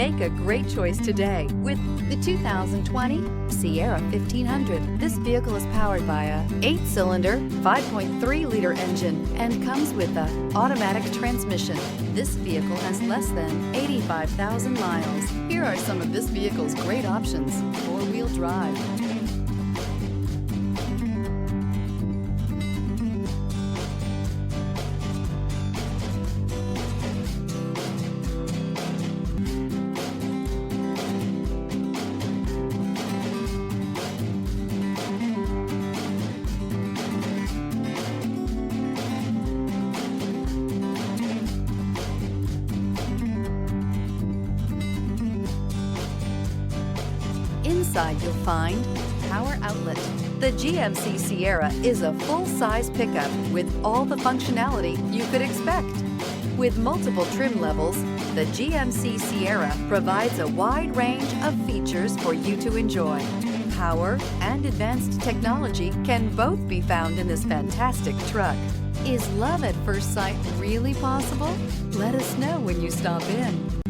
Make a great choice today with the 2020 Sierra 1500. This vehicle is powered by a 8-cylinder, 5.3-liter engine and comes with an automatic transmission. This vehicle has less than 85,000 miles. Here are some of this vehicle's great options: 4-wheel drive, Inside you'll find power outlet. The GMC Sierra is a full-size pickup with all the functionality you could expect. With multiple trim levels, the GMC Sierra provides a wide range of features for you to enjoy. Power and advanced technology can both be found in this fantastic truck. Is love at first sight really possible? Let us know when you stop in.